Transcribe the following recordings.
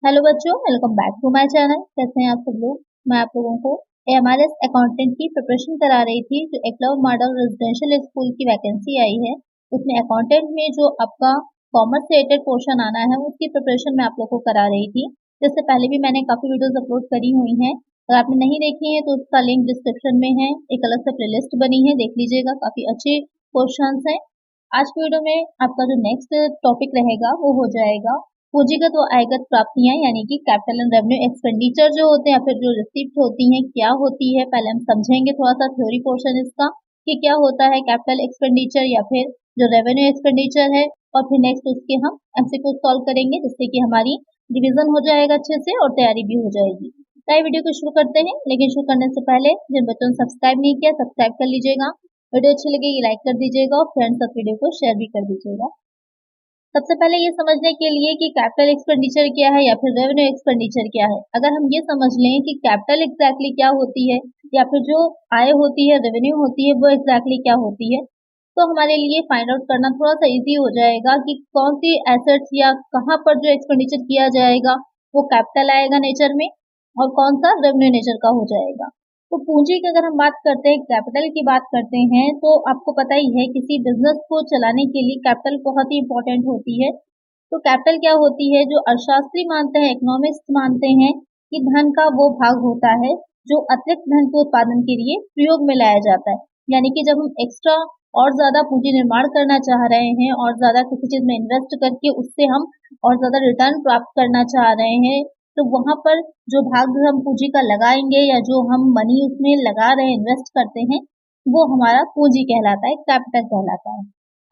Hello बच्चों, welcome back to my channel. कैसे हैं आप सब लोग। मैं आप लोगों को एमआरएस अकाउंटेंट की प्रिपरेशन करा रही थी। जो एकलव्य मॉडल रेजिडेंशियल स्कूल की वैकेंसी आई है उसमें अकाउंटेंट में जो आपका कॉमर्स रिलेटेड पोर्शन आना है उसकी प्रिपरेशन मैं आप लोग को करा रही थी। जिससे पहले भी मैंने काफ़ी वीडियोज़ अपलोड करी हुई हैं। अगर आपने नहीं देखी है तो उसका लिंक डिस्क्रिप्शन में है। एक अलग से प्लेलिस्ट बनी है, देख लीजिएगा, काफ़ी अच्छे क्वेश्चन हैं। आज की वीडियो में आपका जो नेक्स्ट टॉपिक रहेगा वो हो जाएगा पूंजीगत व आयगत प्राप्तियां, यानी कि कैपिटल एंड रेवेन्यू एक्सपेंडिचर जो होते हैं या फिर जो रिसिप्ट होती हैं क्या होती है। पहले हम समझेंगे थोड़ा सा थ्योरी पोर्शन इसका कि क्या होता है कैपिटल एक्सपेंडिचर या फिर जो रेवेन्यू एक्सपेंडिचर है, और फिर नेक्स्ट उसके हम एमसीक्यू सॉल्व करेंगे जिससे कि हमारी रिविजन हो जाएगा अच्छे से और तैयारी भी हो जाएगी। तो वीडियो को शुरू करते हैं, लेकिन शुरू करने से पहले जिन बच्चों ने सब्सक्राइब नहीं किया सब्सक्राइब कर लीजिएगा। वीडियो अच्छी लगेगी लाइक कर दीजिएगा और फ्रेंड्स तक वीडियो को शेयर भी कर दीजिएगा। सबसे पहले ये समझने के लिए कि कैपिटल एक्सपेंडिचर क्या है या फिर रेवेन्यू एक्सपेंडिचर क्या है। अगर हम ये समझ लें कि कैपिटल एग्जैक्टली क्या होती है या फिर जो आय होती है, रेवेन्यू होती है, वो एग्जैक्टली क्या होती है, तो हमारे लिए फाइंड आउट करना थोड़ा सा इजी हो जाएगा कि कौन सी एसेट्स या कहाँ पर जो एक्सपेंडिचर किया जाएगा वो कैपिटल आएगा नेचर में और कौन सा रेवेन्यू नेचर का हो जाएगा। तो पूंजी की अगर हम बात करते हैं, कैपिटल की बात करते हैं, तो आपको पता ही है किसी बिजनेस को चलाने के लिए कैपिटल बहुत ही इंपॉर्टेंट होती है। तो कैपिटल क्या होती है, जो अर्थशास्त्री मानते हैं, इकोनॉमिस्ट मानते हैं कि धन का वो भाग होता है जो अतिरिक्त धन के उत्पादन के लिए प्रयोग में लाया जाता है। यानी कि जब हम एक्स्ट्रा और ज्यादा पूंजी निर्माण करना चाह रहे हैं और ज्यादा किसी चीज में इन्वेस्ट करके उससे हम और ज्यादा रिटर्न प्राप्त करना चाह रहे हैं, तो वहां पर जो भाग हम पूंजी का लगाएंगे या जो हम मनी उसमें लगा रहे हैं, इन्वेस्ट करते हैं, वो हमारा पूंजी कहलाता है, कैपिटल कहलाता है।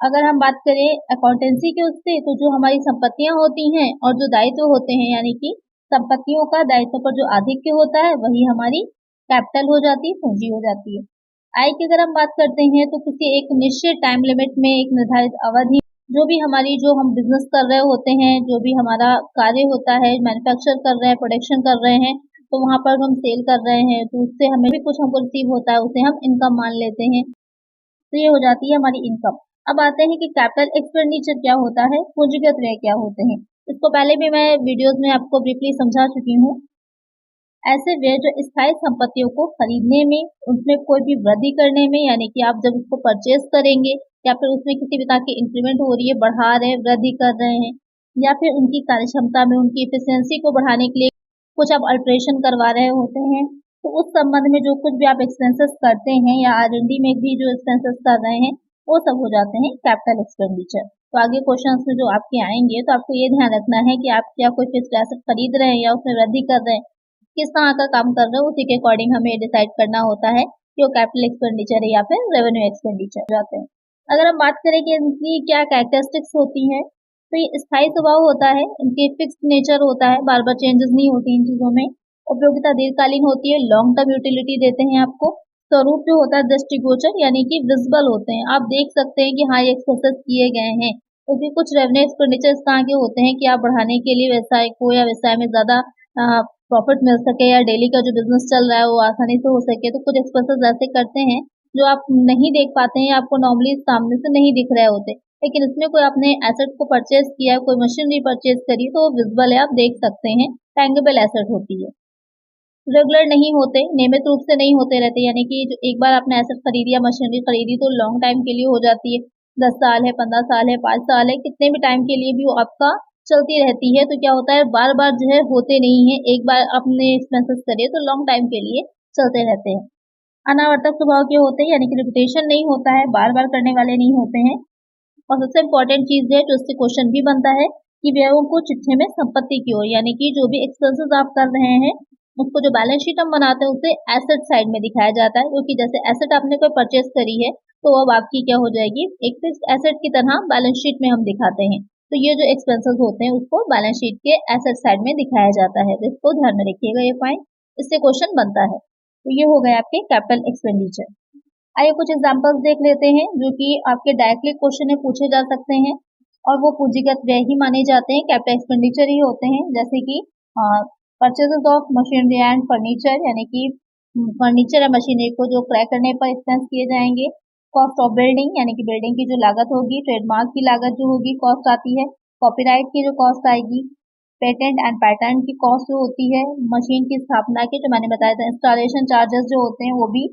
अगर हम बात करें अकाउंटेंसी के उससे, तो जो हमारी संपत्तियां होती हैं और जो दायित्व होते हैं, यानी कि संपत्तियों का दायित्व पर जो आधिक्य होता है वही हमारी कैपिटल हो जाती है, पूंजी हो जाती है। आय की अगर हम बात करते हैं तो किसी एक निश्चित टाइम लिमिट में एक निर्धारित अवधि जो भी हमारी जो हम बिजनेस कर रहे होते हैं, जो भी हमारा कार्य होता है, मैन्युफैक्चर कर रहे हैं, प्रोडक्शन कर रहे हैं, तो वहां पर हम सेल कर रहे हैं तो उससे हमें भी कुछ हमको रिसीव होता है, उसे हम इनकम मान लेते हैं। तो ये हो जाती है हमारी इनकम। अब आते हैं कि कैपिटल एक्सपेंडिचर क्या होता है, पूंजीगत व्यय क्या होते हैं। इसको पहले भी मैं वीडियोस में आपको ब्रीफली समझा चुकी हूँ। ऐसे व्यय जो स्थायी संपत्तियों को खरीदने में, उसमें कोई भी वृद्धि करने में, यानी कि आप जब उसको परचेज करेंगे या फिर उसमें किसी भी तरह की इंक्रीमेंट हो रही है, बढ़ा रहे हैं, वृद्धि कर रहे हैं, या फिर उनकी कार्यक्षमता में उनकी इफिशियंसी को बढ़ाने के लिए कुछ आप अल्ट्रेशन करवा रहे होते हैं, तो उस संबंध में जो कुछ भी आप एक्सपेंसेस करते हैं या आर&डी में भी जो एक्सपेंसेस कर रहे हैं वो सब हो जाते हैं कैपिटल एक्सपेंडिचर। तो आगे क्वेश्चन में जो आपके आएंगे तो आपको ये ध्यान रखना है कि आप क्या कोई फिक्स्ड एसेट खरीद रहे हैं या उसमें वृद्धि कर रहे हैं, किस तरह का काम कर रहे हो, उसी के अकॉर्डिंग हमें डिसाइड करना होता है कि वो कैपिटल एक्सपेंडिचर है या फिर रेवेन्यू एक्सपेंडिचर जाते हैं। अगर हम बात करें कि इनकी क्या कैरेक्टरिस्टिक्स होती है, तो ये स्थायी स्वभाव होता है, इनकी फिक्स्ड नेचर होता है, बार बार चेंजेस नहीं होती इन चीजों में। उपयोगिता दीर्घकालीन होती है, लॉन्ग टर्म यूटिलिटी देते हैं आपको। स्वरूप जो होता है दृष्टिगोचर, यानी कि विजिबल होते हैं, आप देख सकते हैं कि हाँ ये एक्सपेंसेस किए गए हैं। क्योंकि कुछ रेवेन्यू एक्सपेंडिचर इस तरह के होते हैं कि आप बढ़ाने के लिए व्यवसाय को या व्यवसाय में ज्यादा प्रॉफिट मिल सके या डेली का जो बिजनेस चल रहा है वो आसानी से हो सके, तो कुछ एक्सपेंसेस ऐसे करते हैं जो आप नहीं देख पाते हैं, आपको नॉर्मली सामने से नहीं दिख रहे होते, लेकिन इसमें कोई आपने एसेट को परचेज किया, कोई मशीनरी परचेज करी तो वो विजिबल है, आप देख सकते हैं, टैंगेबल एसेट होती है। रेगुलर नहीं होते, नियमित रूप से नहीं होते रहते, यानी कि जो एक बार आपने एसेट खरीदी या मशीनरी खरीदी तो लॉन्ग टाइम के लिए हो जाती है, 10 साल है, 15 साल है, 5 साल है, कितने भी टाइम के लिए भी वो आपका चलती रहती है। तो क्या होता है, बार बार जो है होते नहीं है, एक बार आपने एक्सपेंसेस करे तो लॉन्ग टाइम के लिए चलते रहते हैं। अनावर्तक स्वभाव के होते हैं, यानी कि रिपीटेशन नहीं होता है, बार बार करने वाले नहीं होते हैं। और सबसे इम्पोर्टेंट चीज है जो इससे क्वेश्चन भी बनता है कि व्ययों को चिट्ठे में संपत्ति की ओर, यानी कि जो भी एक्सपेंसेस आप कर रहे हैं उसको जो बैलेंस शीट हम बनाते हैं उसे एसेट साइड में दिखाया जाता है, क्योंकि जैसे एसेट आपने कोई परचेज करी है तो अब आपकी क्या हो जाएगी, एक फिक्स एसेट की तरह बैलेंस शीट में हम दिखाते हैं। तो ये जो एक्सपेंसेस होते हैं उसको बैलेंस शीट के एसेट साइड में दिखाया जाता है, तो इसको ध्यान में रखिएगा, ये पॉइंट, इससे क्वेश्चन बनता है। तो ये हो गए आपके कैपिटल एक्सपेंडिचर। आइए कुछ एग्जांपल्स देख लेते हैं जो कि आपके डायरेक्टली क्वेश्चन में पूछे जा सकते हैं और वो पूंजीगत व्यय ही माने जाते हैं, कैपिटल एक्सपेंडिचर ही होते हैं। जैसे कि purchases of machinery and furniture, यानी कि फर्नीचर या मशीनरी को जो क्रय करने पर एक्सपेंस किए जाएंगे। कॉस्ट ऑफ बिल्डिंग, यानी कि बिल्डिंग की जो लागत होगी, ट्रेडमार्क की लागत जो होगी कॉस्ट आती है, कॉपीराइट की जो कॉस्ट आएगी, पेटेंट एंड पैटर्न की कॉस्ट जो होती है, मशीन की स्थापना की जो मैंने बताया था, इंस्टॉलेशन चार्जेस जो होते हैं वो भी,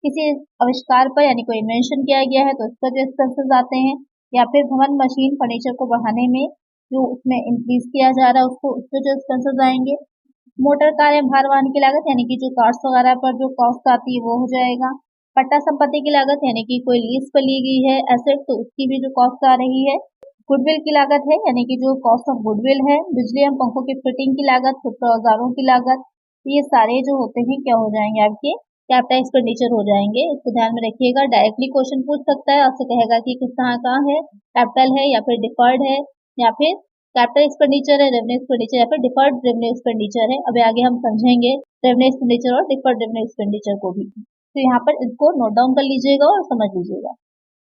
किसी आविष्कार पर यानी कोई इन्वेंशन किया गया है तो उस पर जो एक्सपेंसेस आते हैं, या फिर भवन मशीन फर्नीचर को बढ़ाने में जो उसमें इंक्रीज किया जा रहा है उसको, उस पर जो एक्सपेंसेस आएंगे। मोटर कार या भार वाहन की लागत यानी कि जो कार्स वगैरह पर जो कॉस्ट आती है वो हो जाएगा। पट्टा संपत्ति की लागत यानी कि कोई लीज पर ली गई है एसेट तो उसकी भी जो कॉस्ट आ रही है। गुडविल की लागत है यानी कि जो कॉस्ट ऑफ गुडविल है। बिजली एवं पंखों की फिटिंग की लागत, खुदरा औजारों की लागत, ये सारे जो होते हैं क्या हो जाएंगे, आपके कैपिटल एक्सपेंडिचर हो जाएंगे। इसको ध्यान में रखिएगा, डायरेक्टली क्वेश्चन पूछ सकता है, आपसे कहेगा कि किस तरह का है, कैपिटल है या फिर डिफर्ड है, या फिर कैपिटल एक्सपेंडिचर है, रेवेन्यू एक्सपेंडिचर या फिर डिफर्ड रेवेन्यू एक्सपेंडिचर है। अभी आगे हम समझेंगे रेवेन्यू एक्सपेंडिचर और डिफर्ड रेवेन्यू एक्सपेंडिचर को भी। तो यहाँ पर इसको नोट डाउन कर लीजिएगा और समझ लीजिएगा।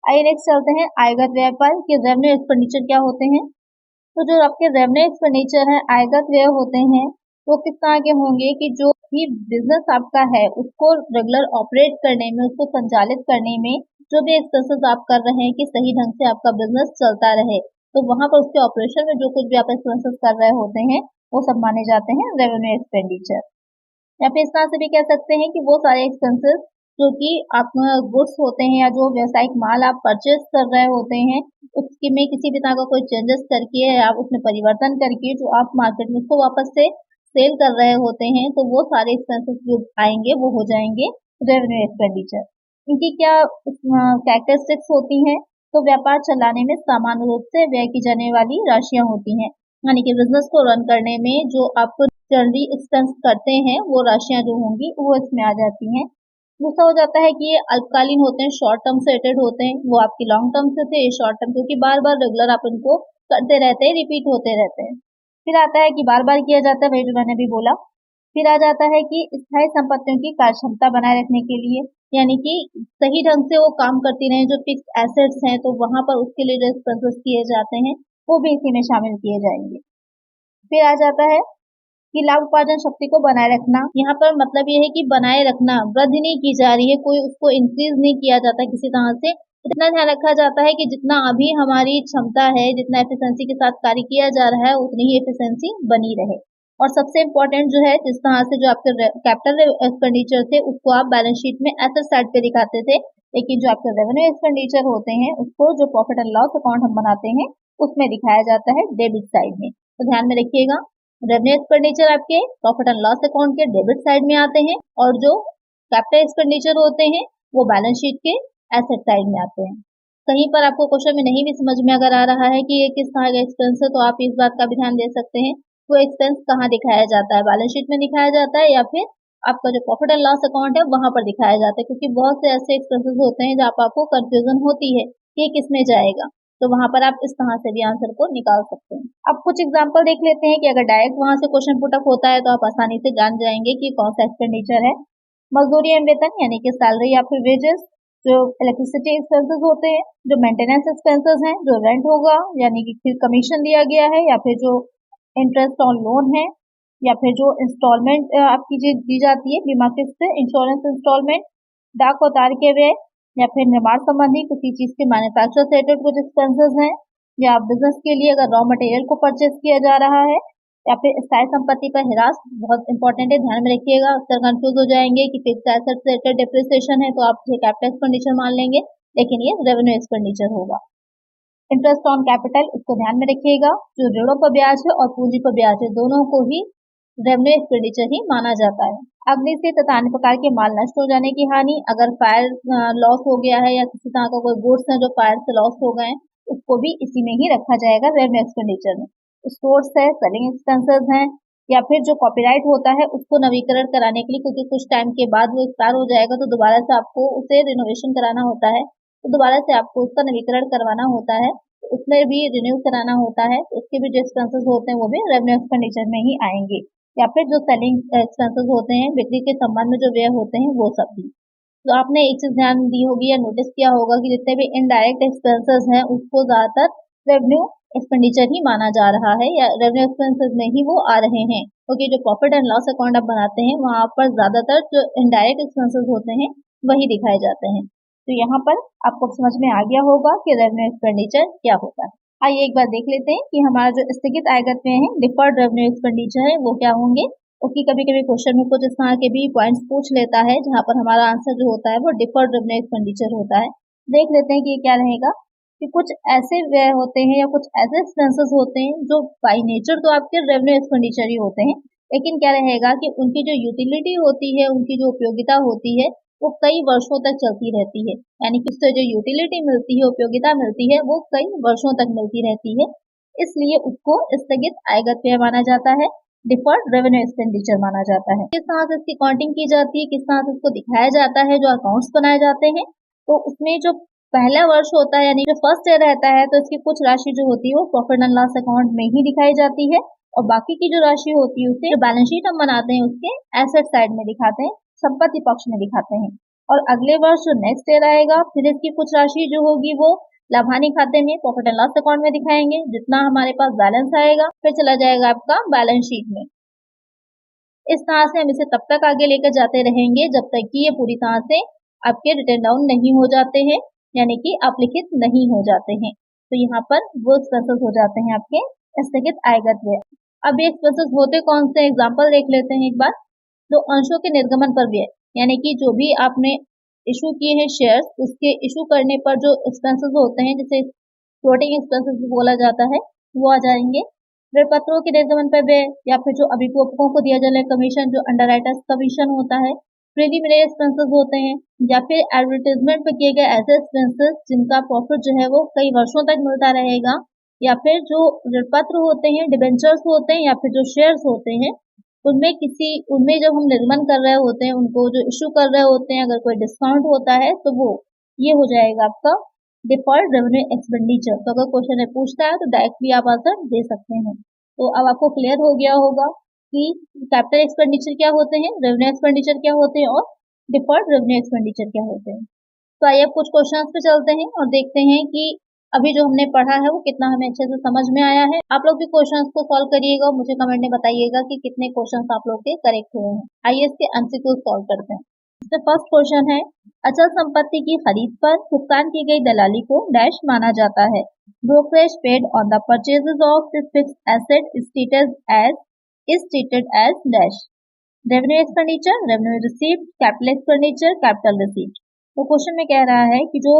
आइए नेक्स्ट चलते हैं आयगत व्यय पर कि रेवेन्यू एक्सपेंडिचर क्या होते हैं। तो जो आपके रेवेन्यू एक्सपेंडिचर है, आयगत व्यय होते हैं, वो किस तरह के होंगे कि जो भी बिजनेस आपका है उसको रेगुलर ऑपरेट करने में, उसको संचालित करने में जो भी एक्सपेंसेस आप कर रहे हैं कि सही ढंग से आपका बिजनेस चलता रहे, तो वहां पर उसके ऑपरेशन में जो कुछ भी आप एक्सपेंसेस कर रहे होते हैं वो सब माने जाते हैं रेवेन्यू एक्सपेंडिचर। या फिर इस तरह से भी कह सकते हैं कि वो सारे एक्सपेंसेस जो कि आप गुड्स होते हैं या जो व्यवसायिक माल आप परचेज कर रहे होते हैं उसके में किसी भी तरह का कोई चेंजेस करके या उसमें परिवर्तन करके जो आप मार्केट में उसको वापस से सेल कर रहे होते हैं, तो वो सारे एक्सपेंसेस जो आएंगे वो हो जाएंगे रेवेन्यू एक्सपेंडिचर। इनकी क्या कैरेक्टरिस्टिक्स होती हैं, तो व्यापार चलाने में सामान्य रूप से व्यय की जाने वाली राशियां होती हैं, यानी कि बिजनेस को रन करने में जो आप जनरली एक्सपेंस करते हैं वो राशियां जो होंगी वो इसमें आ जाती हैं। दूसरा हो जाता है कि ये अल्पकालीन होते हैं, शॉर्ट टर्म से रिलेटेड होते हैं, वो आपकी लॉन्ग टर्म से थे, ये शॉर्ट टर्म क्योंकि बार बार रेगुलर आप इनको करते रहते हैं, रिपीट होते रहते हैं। फिर आता है कि बार बार किया जाता है, वही जो मैंने अभी बोला। फिर आ जाता है कि स्थायी संपत्तियों की कार्यक्षमता बनाए रखने के लिए, यानी कि सही ढंग से वो काम करती रहे, जो फिक्स एसेट्स हैं तो वहां पर उसके लिए जो एक्सपेंसेस किए जाते हैं वो भी इसी में शामिल किए जाएंगे। फिर आ जाता है कि लाभ उपार्जन शक्ति को बनाए रखना। यहाँ पर मतलब ये है कि बनाए रखना, वृद्धि नहीं की जा रही है, कोई उसको इंक्रीज नहीं किया जाता किसी तरह से, इतना ध्यान रखा जाता है कि जितना अभी हमारी क्षमता है, जितना एफिशिएंसी के साथ कार्य किया जा रहा है उतनी ही एफिशिएंसी बनी रहे। और सबसे इम्पोर्टेंट जो है, जिस तरह से जो आपके कैपिटल एक्सपेंडिचर थे उसको आप बैलेंस शीट में एसेट साइड पे दिखाते थे, लेकिन जो आपके रेवेन्यू एक्सपेंडिचर होते हैं उसको जो प्रॉफिट एंड लॉस अकाउंट हम बनाते हैं उसमें दिखाया जाता है डेबिट साइड में। तो ध्यान में रखिएगा, रेवेन्यू एक्सपेंडिचर आपके प्रॉफिट एंड लॉस अकाउंट के डेबिट साइड में आते हैं और जो कैपिटल एक्सपेंडिचर होते हैं वो बैलेंस शीट के एसेट साइड में आते हैं। कहीं पर आपको क्वेश्चन में नहीं भी समझ में अगर आ रहा है कि ये किस तरह का एक्सपेंस है, तो आप इस बात का भी ध्यान दे सकते हैं वो एक्सपेंस कहाँ दिखाया जाता है, बैलेंस शीट में दिखाया जाता है या फिर आपका जो प्रॉफिट एंड लॉस अकाउंट है वहां पर दिखाया जाता है, क्योंकि बहुत से ऐसे एक्सपेंसेस होते हैं जहाँ पर आपको कंफ्यूजन होती है कि किस में जाएगा, तो वहां पर आप इस तरह से भी आंसर को निकाल सकते हैं। अब कुछ एग्जांपल देख लेते हैं कि अगर डायरेक्ट वहां से क्वेश्चन पुटअप होता है तो आप आसानी से जान जाएंगे कि कौन सा एक्सपेंडिचर है। मजदूरी एवं वेतन यानी कि सैलरी या फिर वेजेस, जो इलेक्ट्रिसिटी एक्सपेंसेस होते हैं, जो मेंटेनेंस एक्सपेंसेस हैं, जो रेंट होगा यानी कि फिर कमीशन दिया गया है, या फिर जो इंटरेस्ट ऑन लोन है, या फिर जो इंस्टॉलमेंट आपकी दी जाती है बीमा किस्त से, इंश्योरेंस इंस्टॉलमेंट, डाक और तार के व्यय, या फिर निर्माण संबंधी किसी चीज के मैन्युफैक्चर से रिलेटेड कुछ एक्सपेंसेस हैं, या बिजनेस के लिए अगर रॉ मटेरियल को परचेज किया जा रहा है, या फिर स्थायी संपत्ति पर हिरास, बहुत इंपॉर्टेंट है, ध्यान में रखिएगा, अक्सर कंफ्यूज हो जाएंगे कि फिक्स एसेट से रिलेटेड डिप्रिसिएशन है तो आप कैपिटल एक्सपेंडिचर मान लेंगे, लेकिन ये रेवेन्यू एक्सपेंडिचर होगा। इंटरेस्ट ऑन कैपिटल, इसको ध्यान में रखिएगा, जो ऋणों पर ब्याज है और पूंजी पर ब्याज है दोनों को ही रेवेन्यू एक्सपेंडिचर ही माना जाता है। अग्नि से तथा अन्य प्रकार के माल नष्ट हो जाने की हानि, अगर फायर लॉस हो गया है या किसी तरह का कोई गुड्स है जो फायर से लॉस हो गए उसको भी इसी में ही रखा जाएगा रेवेन्यू एक्सपेंडिचर में। स्टोर्स है, सेलिंग एक्सपेंसेस हैं, या फिर जो कॉपीराइट होता है उसको नवीकरण कराने के लिए, क्योंकि कुछ टाइम के बाद वो एक्सपायर हो जाएगा तो दोबारा से आपको उसे रिनोवेशन कराना होता है, तो दोबारा से आपको उसका नवीकरण करवाना होता है, तो उसमें भी रिन्यू कराना होता है, तो उसके भी जो एक्सपेंसेस होते हैं वो भी रेवेन्यू एक्सपेंडिचर में ही आएंगे। या फिर जो सेलिंग एक्सपेंसेस होते हैं, बिक्री के संबंध में जो व्यय होते हैं वो सब भी। तो आपने एक चीज ध्यान दी होगी या नोटिस किया होगा कि जितने भी इनडायरेक्ट एक्सपेंसेस हैं उसको ज्यादातर रेवेन्यू एक्सपेंडिचर ही माना जा रहा है या रेवेन्यू एक्सपेंसेस में ही वो आ रहे हैं, क्योंकि जो प्रॉफिट एंड लॉस अकाउंट आप बनाते हैं वहां पर ज्यादातर जो इनडायरेक्ट एक्सपेंसेस होते हैं वही दिखाए जाते हैं। तो यहाँ पर आपको समझ में आ गया होगा कि रेवेन्यू एक्सपेंडिचर क्या होता है। आइए एक बार देख लेते हैं कि हमारा जो स्थगित आयगत व्यय है, डिफर्ड रेवेन्यू एक्सपेंडिचर है, वो क्या होंगे। क्योंकि कभी कभी क्वेश्चन में कुछ इस तरह के भी पॉइंट्स पूछ लेता है जहां पर हमारा आंसर जो होता है वो डिफर्ड रेवेन्यू एक्सपेंडिचर होता है। देख लेते हैं कि ये क्या रहेगा। कि कुछ ऐसे व्यय होते हैं या कुछ ऐसे एक्सपेंसेस होते हैं जो बाई नेचर तो आपके रेवेन्यू एक्सपेंडिचर ही होते हैं, लेकिन क्या रहेगा कि उनकी जो यूटिलिटी होती है, उनकी जो उपयोगिता होती है, वो कई वर्षों तक चलती रहती है। यानी कि उससे जो यूटिलिटी मिलती है, उपयोगिता मिलती है, वो कई वर्षों तक मिलती रहती है। इसलिए उसको स्थगित आयगत व्यय माना जाता है, डिफर्ड रेवेन्यू एक्सपेंडिचर माना जाता है। किस तरह से इसकी काउंटिंग की जाती है, किस तरह से इसको दिखाया जाता है, जो अकाउंट्स बनाए जाते हैं, तो उसमें जो पहला वर्ष होता है यानी जो फर्स्ट ईयर रहता है, तो इसकी कुछ राशि जो होती है वो प्रॉफिट एंड लॉस अकाउंट में ही दिखाई जाती है, और बाकी की जो राशि होती है उसे जो बैलेंस शीट हम बनाते हैं उसके एसेट साइड में दिखाते हैं, संपत्ति पक्ष में दिखाते हैं। और अगले वर्ष जो नेक्स्ट ईयर आएगा, फिर इसकी कुछ राशि जो होगी वो लाभानी खाते में प्रॉफिट एंड लॉस अकाउंट में दिखाएंगे, जितना हमारे पास बैलेंस आएगा फिर चला जाएगा आपका बैलेंस शीट में। इस तरह से हम इसे तब तक आगे लेकर जाते रहेंगे जब तक कि ये पूरी तरह से आपके रिटर्न डाउन नहीं हो जाते हैं, यानी कि अपलिखित नहीं हो जाते हैं। तो यहाँ पर वो एक्सपेंसेस हो जाते हैं आपके स्थगित आयगत व्यय। अब ये एक्सपेंसेस होते कौन से, एग्जाम्पल देख लेते हैं एक बार। तो अंशों के निर्गमन पर व्यय, यानी कि जो भी आपने इशू किए हैं शेयर्स, उसके इशू करने पर जो एक्सपेंसेस होते हैं, जिसे फ्लोटिंग एक्सपेंसेस भी बोला जाता है, वो आ जाएंगे। ऋण पत्रों के निर्गमन पर व्यय, या फिर जो अभिभावकों को दिया जाने कमीशन, जो अंडरराइटर्स कमीशन होता है, प्रीलिमिनरी एक्सपेंसेस होते हैं, या फिर एडवर्टाइजमेंट पे किए गए ऐसे एक्सपेंसेस जिनका प्रॉफिट जो है वो कई वर्षों तक मिलता रहेगा, या फिर जो ऋण पत्र होते हैं, डिबेंचर्स होते हैं, या फिर जो शेयर्स होते हैं, उनमें जब हम निर्गमन कर रहे होते हैं, उनको जो इशू कर रहे होते हैं, अगर कोई डिस्काउंट होता है तो वो ये हो जाएगा आपका डिफर्ड रेवेन्यू एक्सपेंडिचर। तो अगर क्वेश्चन में पूछता है तो डायरेक्टली आप आंसर दे सकते हैं। तो अब आपको क्लियर हो गया होगा कि कैपिटल एक्सपेंडिचर क्या होते हैं, रेवेन्यू एक्सपेंडिचर क्या होते हैं, और डिफर्ड रेवेन्यू एक्सपेंडिचर क्या होते हैं। तो आइए अब कुछ क्वेश्चंस पे चलते हैं और देखते हैं कि अभी जो हमने पढ़ा है वो कितना हमें अच्छे से समझ में आया है। आप लोग भी क्वेश्चंस को सॉल्व करिएगा और मुझे कमेंट में बताइएगा कि कितने क्वेश्चंस आप लोग के करेक्ट हुए हैं। आइए इसके एमसीक्यू सॉल्व करते हैं। इसमें फर्स्ट क्वेश्चन है, अचल संपत्ति की खरीद पर भुगतान की गई दलाली को डैश माना जाता है। Brokerage paid on the purchases of this fixed asset is treated as dash. Revenue expenditure, revenue received, capital expenditure, capital received. तो क्वेश्चन में कह रहा है कि जो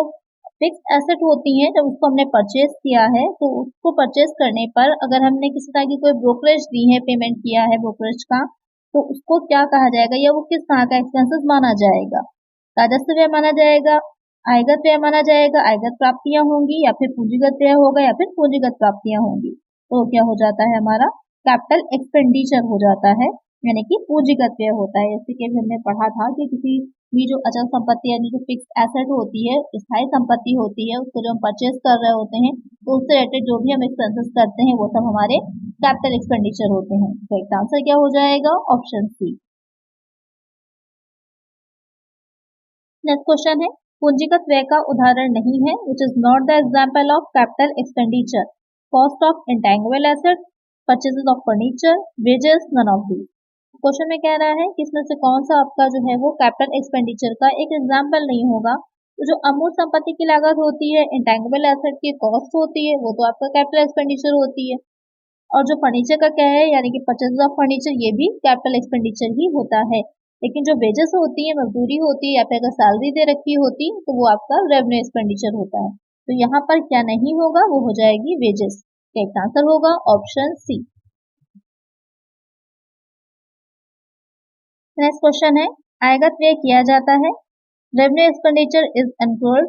फिक्स एसेट होती हैं, जब उसको हमने परचेज किया है तो उसको परचेज करने पर अगर हमने किसी तरह की कोई ब्रोकरेज दी है, पेमेंट किया है ब्रोकरेज का, तो उसको क्या कहा जाएगा, या वो किस तरह का एक्सपेंसेस माना जाएगा। राजस्व व्यय माना जाएगा, आयगत व्यय माना जाएगा, आयगत प्राप्तियां होंगी, या फिर पूंजीगत व्यय होगा, या फिर पूंजीगत प्राप्तियां होंगी। तो क्या हो जाता है हमारा कैपिटल एक्सपेंडिचर हो जाता है, यानी कि पूंजीगत व्यय होता है। जैसे कि हमने पढ़ा था कि किसी भी जो अचल संपत्ति यानी जो फिक्स एसेट होती है, स्थायी संपत्ति होती है, उसको जो हम परचेज कर रहे होते हैं, तो उससे रिलेटेड जो भी हम एक्सपेंसेस करते हैं वो सब हमारे कैपिटल एक्सपेंडिचर होते हैं। तो इसका आंसर क्या हो जाएगा, ऑप्शन सी। नेक्स्ट क्वेश्चन है, पूंजीगत व्यय का उदाहरण नहीं है, which is not the example of capital expenditure, cost of intangible asset, purchases of furniture, wages, none of these. Question में कह रहा है कि इसमें से कौन सा आपका जो है वो कैपिटल एक्सपेंडिचर का एक एग्जाम्पल नहीं होगा। तो जो अमूर्त संपत्ति की लागत होती है, इंटेंजिबल एसेट की कॉस्ट होती है, वो तो आपका कैपिटल एक्सपेंडिचर होती है। और जो फर्नीचर का क्या है, यानी कि परचेज ऑफ फर्नीचर, ये भी कैपिटल एक्सपेंडिचर ही होता है। लेकिन जो वेजेस होती है, मजदूरी होती है, या फिर अगर सैलरी दे रखी होती तो वो आपका रेवेन्यू एक्सपेंडिचर होता है। तो यहाँ पर क्या नहीं होगा, वो हो जाएगी वेजेस। इसका आंसर होगा ऑप्शन सी। नेक्स्ट क्वेश्चन है, आयगत व्यय किया जाता है, revenue expenditure is include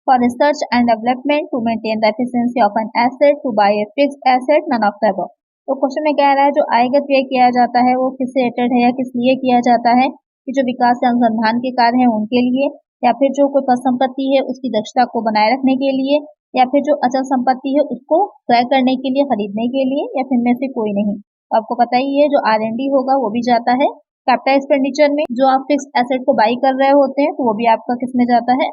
for research and development to maintain the efficiency of an asset, to buy a fixed asset, none of the above. तो क्वेश्चन में कह रहा है जो आयगत व्यय किया जाता है वो किससे रिलेटेड है या किस लिए किया जाता है, कि जो विकास या अनुसंधान के कार्य हैं उनके लिए, या फिर जो कोई संपत्ति है उसकी दक्षता को बनाए रखने के लिए, या फिर जो अचल संपत्ति है उसको क्रय करने के लिए, खरीदने के लिए, या फिर में से कोई नहीं। तो आपको पता ही है जो R&D होगा वो भी जाता है कैपिटल एक्सपेंडिचर में। जो आप फिक्स एसेट को बाई कर रहे होते हैं तो वो भी आपका किस में जाता है,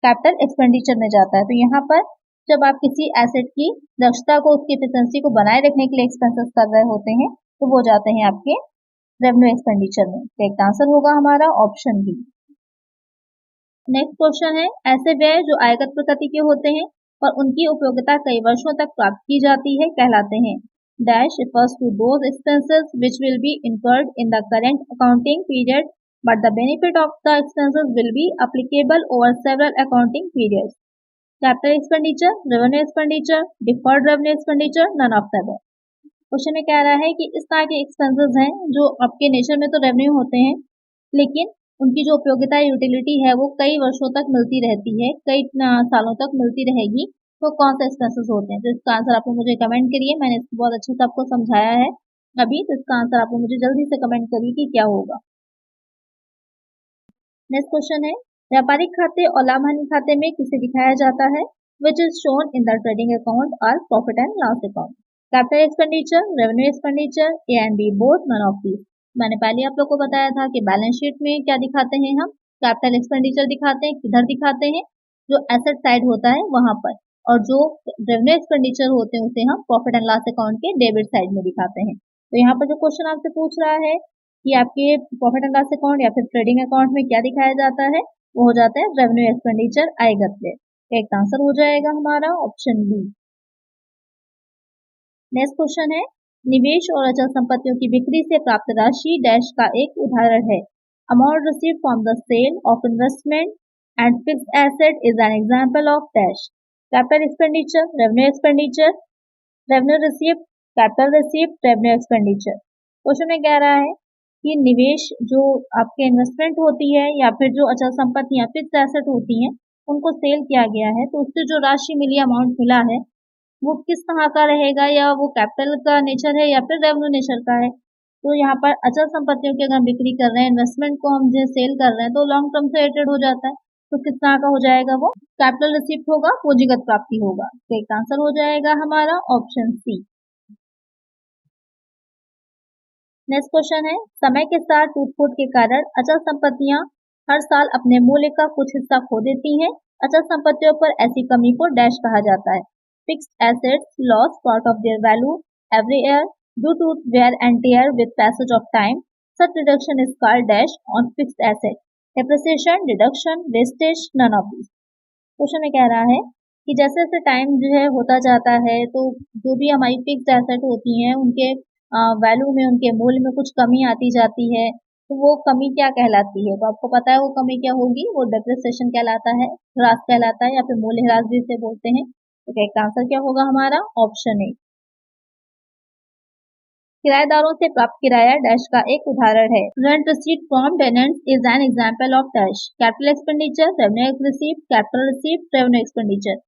कैपिटल एक्सपेंडिचर में जाता है। तो यहाँ पर जब आप किसी एसेट की दक्षता को, उसकी एफिशिएंसी को बनाए रखने के लिए एक्सपेंसेस कर रहे होते हैं तो वो जाते हैं आपके रेवेन्यू एक्सपेंडिचर में। तो एक आंसर होगा हमारा ऑप्शन बी। नेक्स्ट क्वेश्चन है, ऐसे व्यय जो आयगत प्रकृति के होते हैं, और उनकी उपयोगिता कई वर्षों तक प्राप्त की जाती है कहलाते हैं। Dash refers to those expenses which will be incurred in the current accounting period, but the benefit of the expenses will be applicable over several accounting periods. Capital expenditure, revenue expenditure, deferred revenue expenditure, none of the above. Question में कह रहा है कि इस तरह के expenses हैं जो आपके नेचर में तो रेवेन्यू होते हैं, लेकिन उनकी जो उपयोगिता यूटिलिटी है वो कई वर्षों तक मिलती रहती है, कई सालों तक मिलती रहेगी। तो कौन से एक्सपेंसेस होते हैं? तो इसका आंसर आप लोग मुझे कमेंट करिए। मैंने इसको बहुत अच्छे से आपको समझाया है अभी, तो इसका आंसर आप लोग मुझे जल्दी से कमेंट करिए कि क्या होगा। नेक्स्ट क्वेश्चन है, व्यापारिक खाते और लाभ हानि खाते में किसे दिखाया जाता है? Which is shown in the trading account और profit and loss account. Capital expenditure, revenue expenditure, A and B both, none of these. मैंने पहले आप लोग को बताया था कि बैलेंस शीट में क्या दिखाते हैं हम? कैपिटल एक्सपेंडिचर दिखाते हैं। किधर दिखाते हैं? जो एसेट साइड होता है वहां पर, और जो रेवेन्यू एक्सपेंडिचर होते हैं उसे हम प्रॉफिट एंड लॉस अकाउंट के डेबिट साइड में दिखाते हैं। तो यहाँ पर जो क्वेश्चन आपसे पूछ रहा है कि आपके प्रॉफिट एंड लॉस अकाउंट या फिर ट्रेडिंग अकाउंट में क्या दिखाया जाता है, वो हो जाता है रेवेन्यू एक्सपेंडिचर आएगा। एक आंसर हो जाएगा हमारा ऑप्शन बी। नेक्स्ट क्वेश्चन है, निवेश और अचल संपत्तियों की बिक्री से प्राप्त राशि डैश का एक उदाहरण है। Amount received from the sale of investment and fixed asset is an example of dash. Capital expenditure, revenue expenditure, revenue received, capital received, revenue expenditure. Question में कह रहा है कि निवेश जो आपके इन्वेस्टमेंट होती है या फिर जो अचल संपत्तियां फिक्स्ड एसेट होती हैं उनको सेल किया गया है, तो उससे जो राशि मिली, अमाउंट मिला है, वो किस तरह का रहेगा, या वो कैपिटल का नेचर है या फिर रेवेन्यू नेचर का है। तो यहाँ पर अचल संपत्तियों की अगर हम बिक्री कर रहे हैं, इन्वेस्टमेंट को हम जो सेल कर रहे हैं, तो लॉन्ग टर्म से रिलेटेड हो जाता है। तो किस तरह का हो जाएगा? वो कैपिटल रिसीप्ट होगा, पूंजीगत प्राप्ति होगा। तो एक आंसर हो जाएगा हमारा ऑप्शन सी। नेक्स्ट क्वेश्चन है, समय के साथ टूट-फूट के कारण अचल संपत्तियां हर साल अपने मूल्य का कुछ हिस्सा खो देती हैं। अचल संपत्तियों पर ऐसी कमी को डैश कहा जाता है। Fixed assets loss part of their value every year due to wear and tear with passage of time. Such reduction is called dash on fixed asset. Depreciation, deduction, wastage, none of this. Question में कह रहा है कि जैसे जैसे time जो है होता जाता है, तो जो भी हमारी फिक्स्ड एसेट होती हैं उनके वैल्यू में, उनके मूल्य में कुछ कमी आती जाती है। तो वो कमी क्या कहलाती है? तो आपको पता है वो कमी क्या होगी? वो डेप्रिसिएशन कहलाता है, ह्रास कहलाता है, या फिर मूल्य ह्रास भी इसे बोलते हैं। तो इसका आंसर क्या होगा हमारा? Option A. किराएदारों से प्राप्त किराया डैश का एक उदाहरण है। Rent receipt from tenants is an example of dash. Capital expenditure, revenue receipt, capital receipt, revenue expenditure.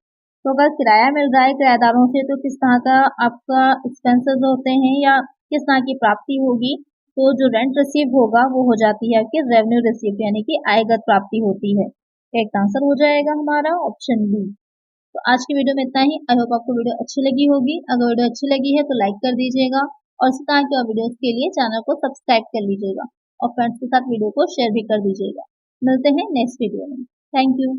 तो अगर किराया मिल रहा है किराएदारों से, तो किस तरह का आपका एक्सपेंसेस होते हैं या किस तरह की प्राप्ति होगी? तो जो रेंट रिसीव होगा वो हो जाती है आपकी रेवेन्यू रिसीव, यानी कि आयगत प्राप्ति होती है। एक आंसर हो जाएगा हमारा ऑप्शन बी। तो आज की वीडियो में इतना ही। आई होप आपको वीडियो अच्छी लगी होगी। अगर वीडियो अच्छी लगी है तो लाइक कर दीजिएगा, और इस तरह के वीडियोस के लिए चैनल को सब्सक्राइब कर लीजिएगा, और फ्रेंड्स के साथ वीडियो को शेयर भी कर दीजिएगा। मिलते हैं नेक्स्ट वीडियो में। Thank you.